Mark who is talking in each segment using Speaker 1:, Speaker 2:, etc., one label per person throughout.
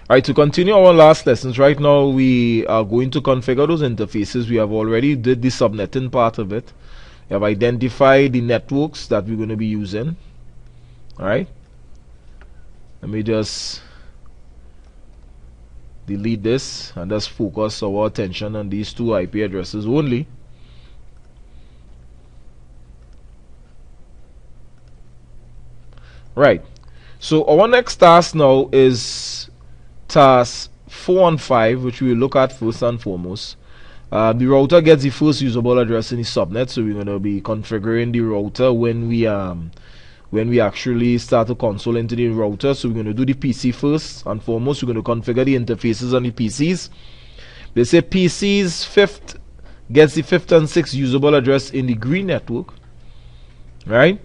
Speaker 1: Alright, to continue our last lessons, right now we are going to configure those interfaces. We have already did the subnetting part of it. We have identified the networks that we're going to be using. Alright, let me just delete this and just focus our attention on these two IP addresses only. Right, so our next task now is task 4 and 5, which we will look at first and foremost. The router gets the first usable address in the subnet, so we're going to be configuring the router when we actually start to console into the router. So we're going to do the PC first and foremost. We're going to configure the interfaces on the PCs. They say PC's fifth gets the 5th and 6th usable address in the green network, right?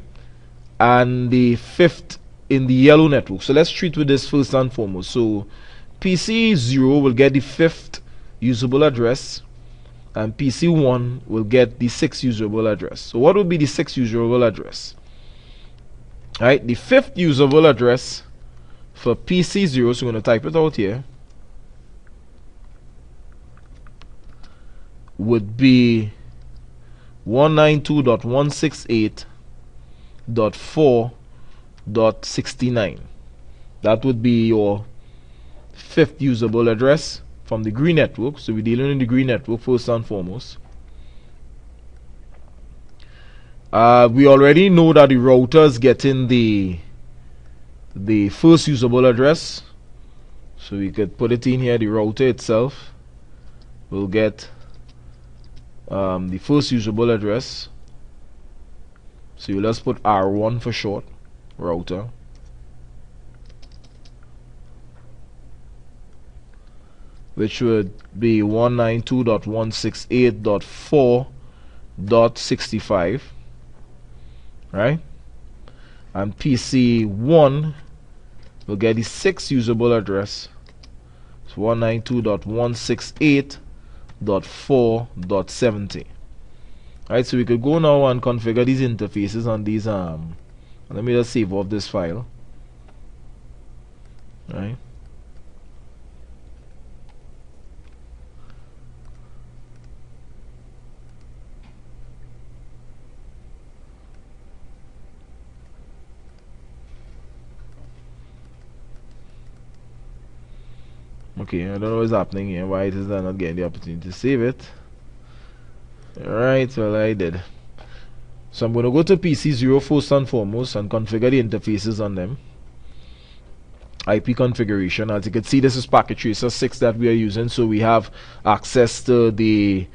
Speaker 1: And the 5th in the yellow network. So let's treat with this first and foremost. So PC 0 will get the 5th usable address, and PC 1 will get the 6th usable address. So what would be the 6th usable address? Right, the 5th usable address for PC 0, so we're going to type it out here, would be 192.168.4.69. That would be your 5th usable address from the green network. So we're dealing in the green network first and foremost. We already know that the router is getting the first usable address, so we could put it in here. The router itself will get the first usable address, so you let's put R1 for short, router. Which would be 192.168.4.65, right? And PC1 will get the 6th usable address. It's 192.168.4.70. Right, so we could go now and configure these interfaces on these let me just save off this file. Right. Okay, I don't know what's happening here, why it is not getting the opportunity to save it. Alright, well I did. So I'm going to go to PC 0 first and foremost and configure the interfaces on them. IP configuration. As you can see, this is packet tracer 6 that we are using, so we have access to the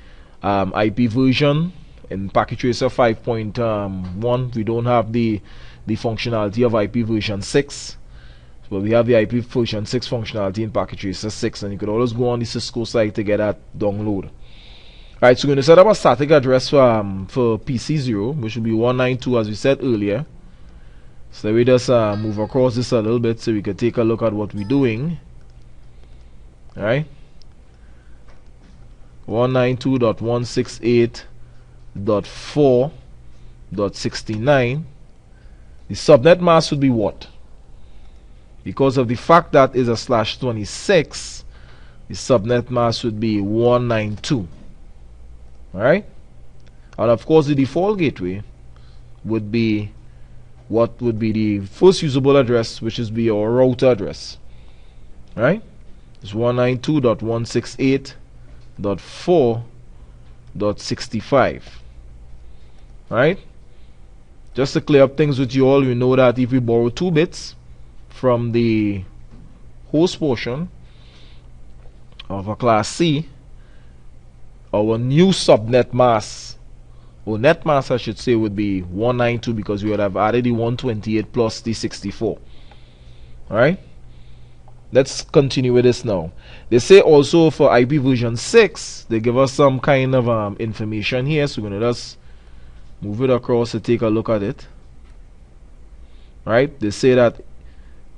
Speaker 1: IP version in packet tracer 5.1. We don't have the functionality of IP version 6. But we have the IP version 6 functionality in packet tracer 6, and you could always go on the Cisco site to get that download. Alright, so we're going to set up a static address for PC 0, which will be 192 as we said earlier. So we just move across this a little bit so we can take a look at what we're doing. Alright, 192.168.4.69. The subnet mask would be what? Because of the fact that is a /26, the subnet mask would be 192. Alright? And of course the default gateway would be what would be the first usable address, which is be our router address. Right? It's 192.168.4.65. Right? Just to clear up things with you all, you know that if we borrow 2 bits from the host portion of a class C, our new subnet mask, or net mask I should say, would be 192, because we would have added the 128 plus the 64. Alright, let's continue with this now. They say also for IP version 6, they give us some kind of information here, so we're going to just move it across to take a look at it. Right, they say that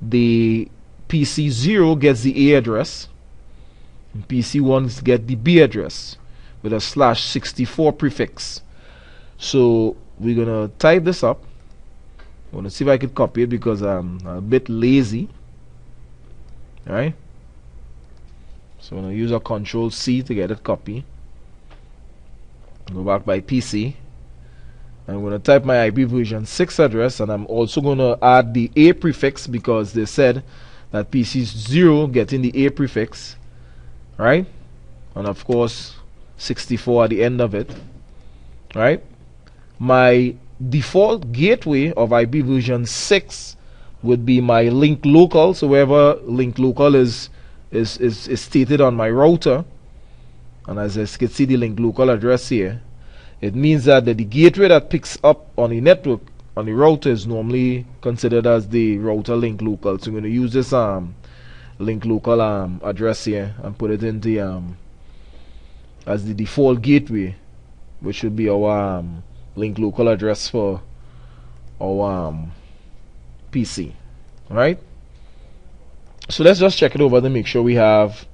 Speaker 1: the PC 0 gets the A address, and PC 1 gets the B address with a /64 prefix. So we're gonna type this up. I'm gonna see if I can copy it because I'm a bit lazy. Alright, So I'm going to use a Control C to get it copy. Go back by PC. I'm going to type my IP version 6 address, and I'm also going to add the A prefix because they said that PC 0 getting the A prefix, right? And of course 64 at the end of it, right? My default gateway of IP version 6 would be my link local. So wherever link local is stated on my router, and as I can see the link local address here, it means that the gateway that picks up on the network on the router is normally considered as the router link local. So I'm going to use this link local address here and put it in the as the default gateway, which should be our link local address for our PC. Alright, so let's just check it over to make sure we have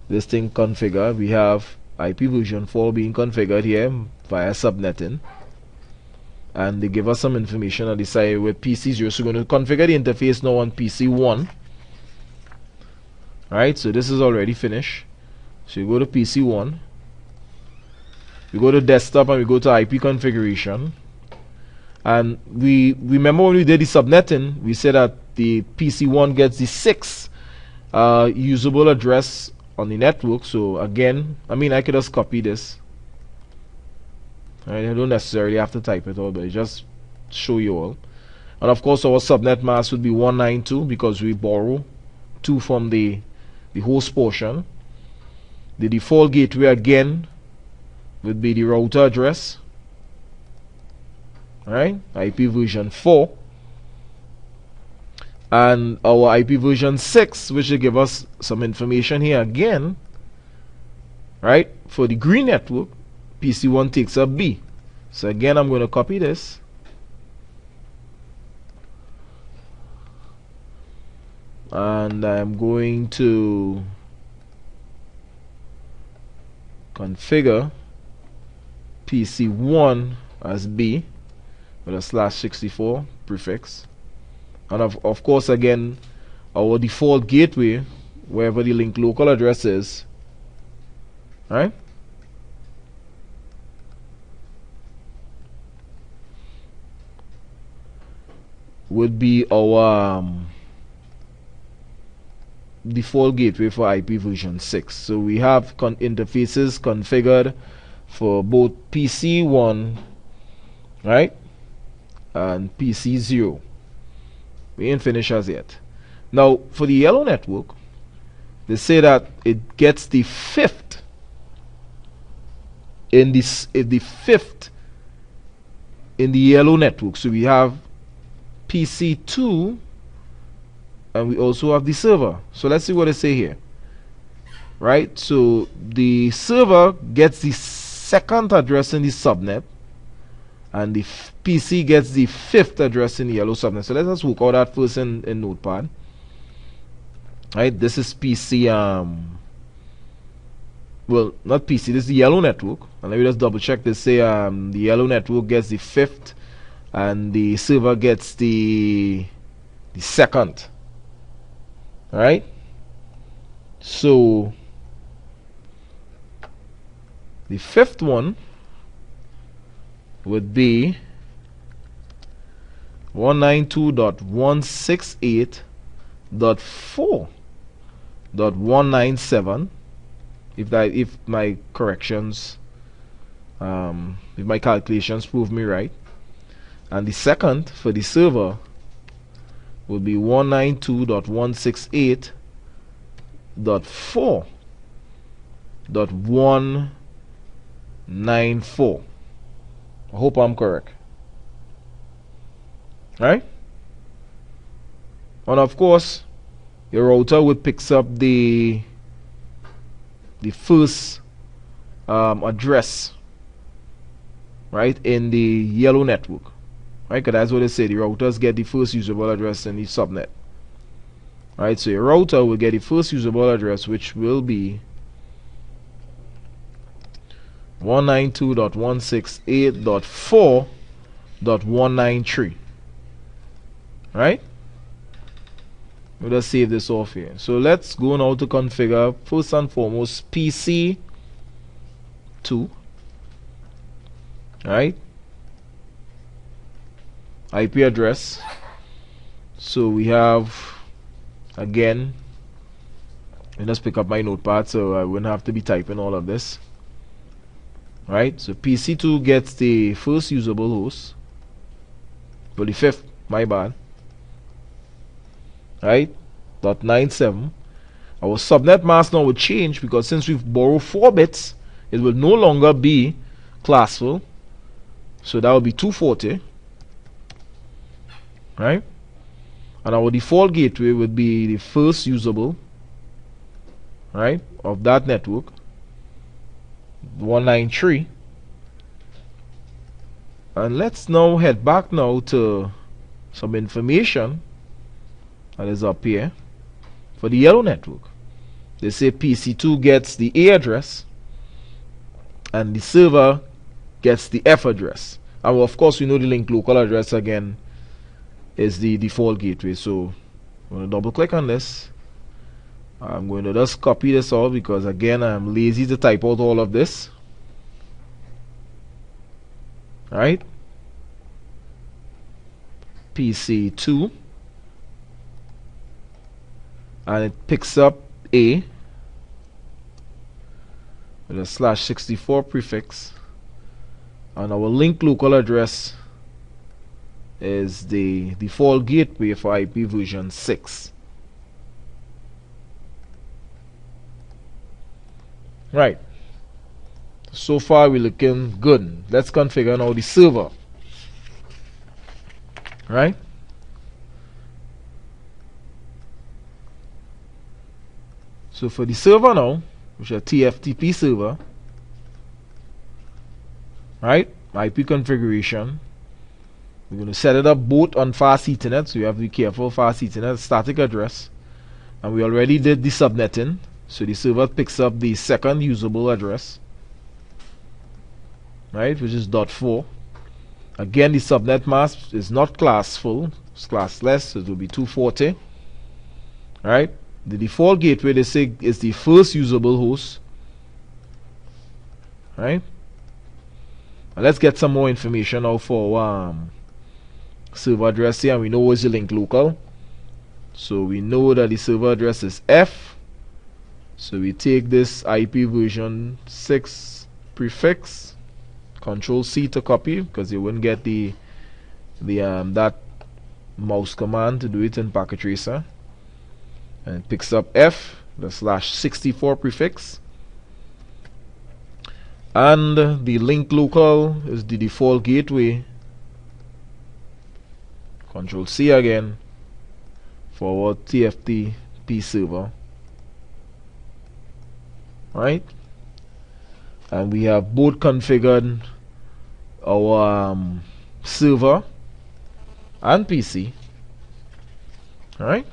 Speaker 1: this thing configured. We have IP version 4 being configured here via subnetting, and they give us some information on the side with PC 0. So we're going to configure the interface now on PC 1. Alright, so this is already finished. So you go to PC 1, we go to desktop, and we go to IP configuration. And we remember when we did the subnetting, we said that the PC 1 gets the 6 usable address on the network. So again, I mean, I could just copy this. Right, I don't necessarily have to type it all, but it just show you all. And of course, our subnet mask would be 192 because we borrow 2 from the host portion. The default gateway again would be the router address. Right, IP version 4, and our IP version 6, which will give us some information here again. Right, for the green network, PC1 takes up B. So again, I'm going to copy this, and I'm going to configure PC1 as B with a /64 prefix, and of course again our default gateway, wherever the link local address is, right? Would be our default gateway for IP version 6. So we have interfaces configured for both PC1, right, and PC 0. We ain't finished as yet. Now for the yellow network, they say that it gets the 5th in this, the 5th in the yellow network. So we have PC 2, and we also have the server. So let's see what they say here. Right, so the server gets the 2nd address in the subnet, and the PC gets the 5th address in the yellow subnet. So let us work out that first in Notepad. Right, this is PC, well, not PC, this is the yellow network. And let me just double check. They say the yellow network gets the 5th, and the server gets the 2nd. Alright, so the 5th one would be 192.168.4.197, if my corrections, if my calculations prove me right. And the 2nd for the server would be 192.168.4.194. I hope I'm correct. Right? And of course, your router would picks up the first address, right, in the yellow network. Right, because that's what they say. The routers get the first usable address in the subnet. Right, so your router will get the first usable address, which will be 192.168.4.193. Right? We'll just save this off here. So let's go now to configure first and foremost PC2. Right? IP address. So we have, again, let us pick up my notepad so I wouldn't have to be typing all of this. Right? So PC2 gets the first usable host. Well, the fifth, my bad. Right? .97. Our subnet mask now will change because since we've borrowed 4 bits, it will no longer be classful. So that will be 240. Right? And our default gateway would be the first usable, right, of that network, 193. And let's now head back now to some information that is up here for the yellow network. They say PC2 gets the A address and the server gets the F address. And of course we know the link local address again is the default gateway. So I'm going to double click on this. I'm going to just copy this all because again I'm lazy to type out all of this. Right? PC2, and it picks up A with a /64 prefix, and our link local address is the default gateway for IP version 6. Right. So far we're looking good. Let's configure now the server. Right? So for the server now, which is a TFTP server, right? IP configuration. We're going to set it up both on fast Ethernet, so you have to be careful. Fast Ethernet static address, and we already did the subnetting, so the server picks up the second usable address, right, which is .4. Again, the subnet mask is not classful, it's classless, so it will be 240. Right? The default gateway, they say, is the first usable host. Right? And let's get some more information now for server address here, and we know it's the link local. So we know that the server address is F. So we take this IP version 6 prefix, Control C to copy, because you wouldn't get the that mouse command to do it in Packet Tracer. And it picks up F, the /64 prefix. And the link local is the default gateway. Control C again for our TFTP server. Right? And we have both configured our server and PC. Alright?